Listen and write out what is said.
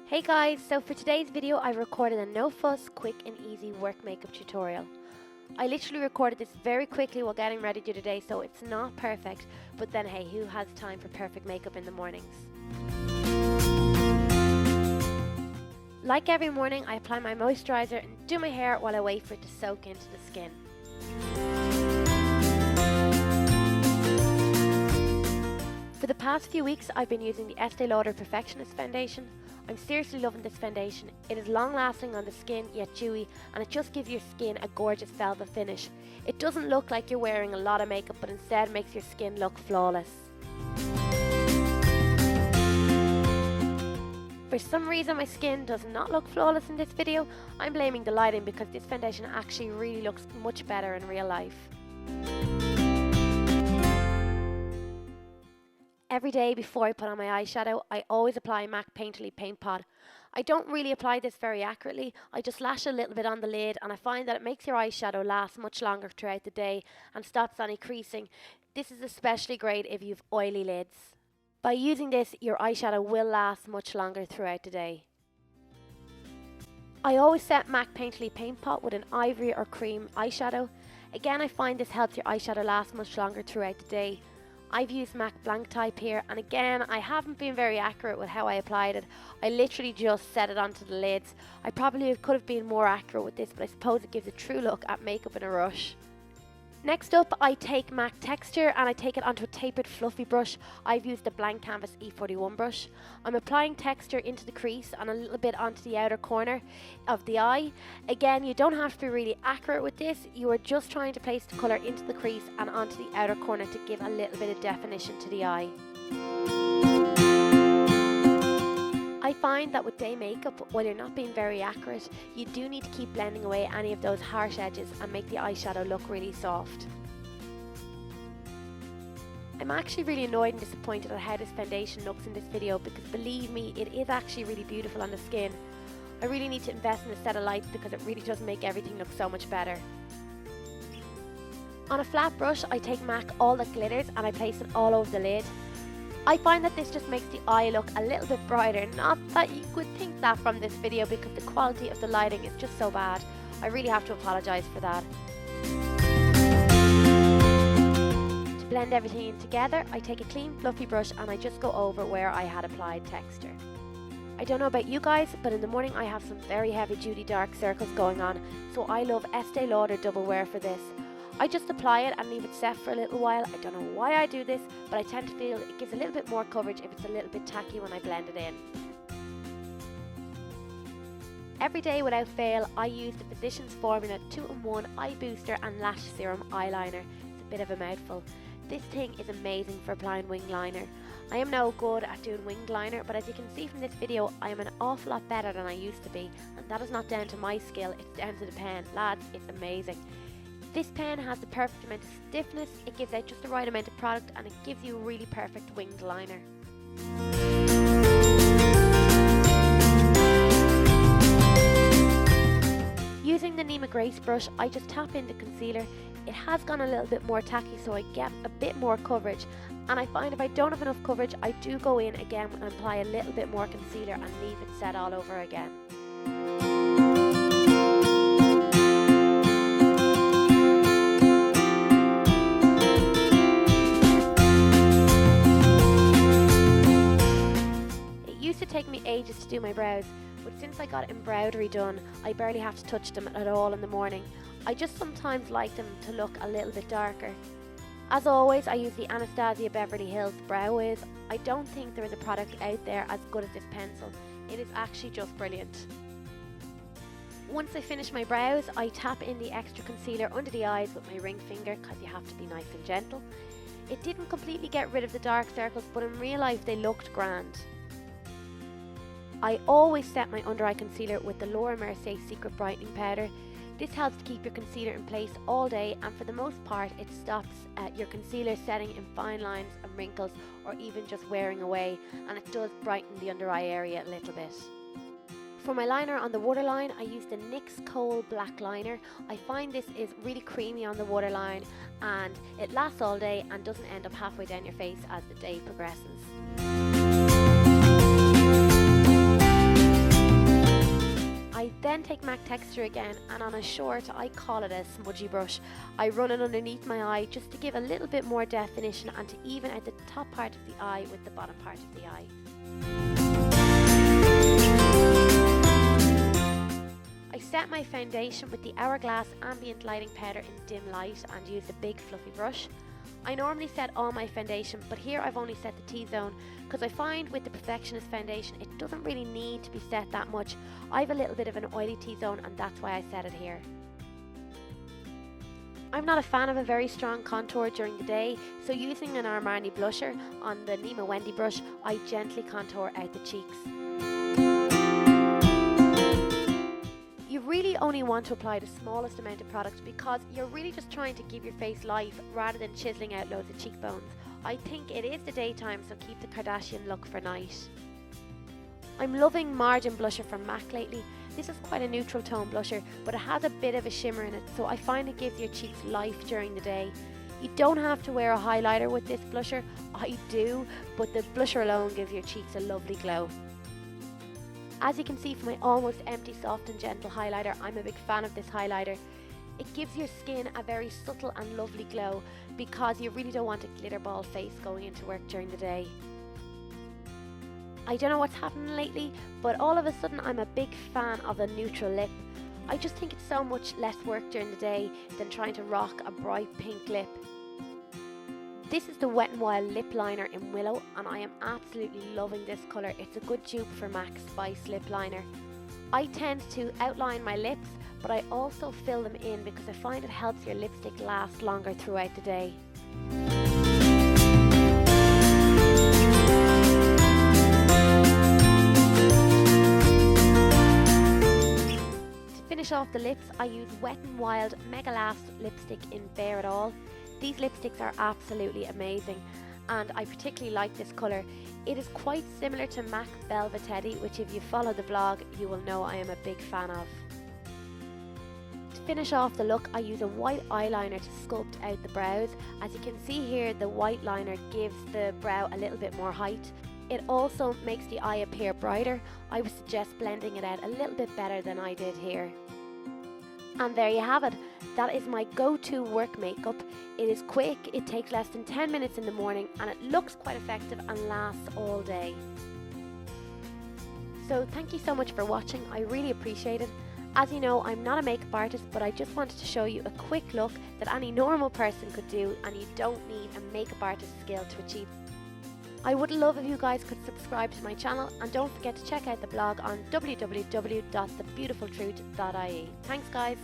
Hey guys, so for today's video I recorded a no fuss, quick and easy work makeup tutorial. I literally recorded this very quickly while getting ready to do today, so it's not perfect, but then hey, who has time for perfect makeup in the mornings? Like every morning, I apply my moisturiser and do my hair while I wait for it to soak into the skin. For the past few weeks I've been using the Estee Lauder Perfectionist foundation. I'm seriously loving this foundation. It is long lasting on the skin yet dewy, and it just gives your skin a gorgeous velvet finish. It doesn't look like you're wearing a lot of makeup, but instead makes your skin look flawless. For some reason my skin does not look flawless in this video. I'm blaming the lighting because this foundation actually really looks much better in real life. Every day before I put on my eyeshadow, I always apply MAC Painterly Paint Pot. I don't really apply this very accurately, I just lash a little bit on the lid, and I find that it makes your eyeshadow last much longer throughout the day and stops any creasing. This is especially great if you have oily lids. By using this, your eyeshadow will last much longer throughout the day. I always set MAC Painterly Paint Pot with an ivory or cream eyeshadow. Again, I find this helps your eyeshadow last much longer throughout the day. I've used MAC Blanc type here, and again I haven't been very accurate with how I applied it. I literally just set it onto the lids. I probably could have been more accurate with this, but I suppose it gives a true look at makeup in a rush. Next up, I take MAC Texture and I take it onto a tapered fluffy brush. I've used the Blanc Canvas E41 brush. I'm applying texture into the crease and a little bit onto the outer corner of the eye. Again, you don't have to be really accurate with this. You are just trying to place the colour into the crease and onto the outer corner to give a little bit of definition to the eye. I find that with day makeup, while you're not being very accurate, you do need to keep blending away any of those harsh edges and make the eyeshadow look really soft. I'm actually really annoyed and disappointed at how this foundation looks in this video, because believe me, it is actually really beautiful on the skin. I really need to invest in a set of lights because it really does make everything look so much better. On a flat brush, I take MAC All That Glitters and I place it all over the lid. I find that this just makes the eye look a little bit brighter. Not that you could think that from this video, because the quality of the lighting is just so bad. I really have to apologise for that. To blend everything in together, I take a clean fluffy brush and I just go over where I had applied texture. I don't know about you guys, but in the morning I have some very heavy duty dark circles going on, so I love Estee Lauder Double Wear for this. I just apply it and leave it set for a little while. I don't know why I do this, but I tend to feel it gives a little bit more coverage if it's a little bit tacky when I blend it in. Every day without fail, I use the Physicians Formula 2-in-1 Eye Booster and Lash Serum Eyeliner. It's a bit of a mouthful. This thing is amazing for applying wing liner. I am no good at doing winged liner, but as you can see from this video, I am an awful lot better than I used to be, and that is not down to my skill, it's down to the pen. Lads, it's amazing. This pen has the perfect amount of stiffness, it gives out just the right amount of product, and it gives you a really perfect winged liner. Using the Nema Grace brush, I just tap in the concealer. It has gone a little bit more tacky, so I get a bit more coverage, and I find if I don't have enough coverage, I do go in again and apply a little bit more concealer and leave it set all over again. Take me ages to do my brows, but since I got embroidery done, I barely have to touch them at all in the morning. I just sometimes like them to look a little bit darker. As always, I use the Anastasia Beverly Hills Brow Wiz. I don't think there is a product out there as good as this pencil. It is actually just brilliant. Once I finish my brows, I tap in the extra concealer under the eyes with my ring finger, because you have to be nice and gentle. It didn't completely get rid of the dark circles, but in real life they looked grand. I always set my under eye concealer with the Laura Mercier Secret Brightening Powder. This helps to keep your concealer in place all day, and for the most part it stops your concealer setting in fine lines and wrinkles, or even just wearing away, and it does brighten the under eye area a little bit. For my liner on the waterline, I use the NYX Kohl Black Liner. I find this is really creamy on the waterline, and it lasts all day and doesn't end up halfway down your face as the day progresses. Big Mac texture again, and on a short, I call it a smudgy brush. I run it underneath my eye just to give a little bit more definition and to even out the top part of the eye with the bottom part of the eye. I set my foundation with the Hourglass Ambient Lighting Powder in dim light and use a big fluffy brush. I normally set all my foundation, but here I've only set the T-zone because I find with the Perfectionist foundation it doesn't really need to be set that much. I have a little bit of an oily T-zone and that's why I set it here. I'm not a fan of a very strong contour during the day, so using an Armanie blusher on the Nima Wendy brush, I gently contour out the cheeks. You really only want to apply the smallest amount of product because you're really just trying to give your face life rather than chiseling out loads of cheekbones. I think it is the daytime, so keep the Kardashian look for night. I'm loving Margin blusher from MAC lately. This is quite a neutral tone blusher, but it has a bit of a shimmer in it, so I find it gives your cheeks life during the day. You don't have to wear a highlighter with this blusher. I do, but the blusher alone gives your cheeks a lovely glow. As you can see from my almost empty soft and gentle highlighter, I'm a big fan of this highlighter. It gives your skin a very subtle and lovely glow because you really don't want a glitter ball face going into work during the day. I don't know what's happening lately, but all of a sudden I'm a big fan of a neutral lip. I just think it's so much less work during the day than trying to rock a bright pink lip. This is the Wet n Wild lip liner in Willow, and I am absolutely loving this colour. It's a good dupe for MAC Spice lip liner. I tend to outline my lips, but I also fill them in because I find it helps your lipstick last longer throughout the day. To finish off the lips, I use Wet n Wild Mega Last lipstick in Bare It All. These lipsticks are absolutely amazing, and I particularly like this colour. It is quite similar to MAC Velvet Teddy, which if you follow the blog you will know I am a big fan of. To finish off the look, I use a white eyeliner to sculpt out the brows. As you can see here, the white liner gives the brow a little bit more height. It also makes the eye appear brighter. I would suggest blending it out a little bit better than I did here. And there you have it. That is my go-to work makeup. It is quick, it takes less than 10 minutes in the morning, and it looks quite effective and lasts all day. So thank you so much for watching, I really appreciate it. As you know, I'm not a makeup artist, but I just wanted to show you a quick look that any normal person could do, and you don't need a makeup artist skill to achieve. I would love if you guys could subscribe to my channel, and don't forget to check out the blog on www.thebeautifultruth.ie. Thanks guys!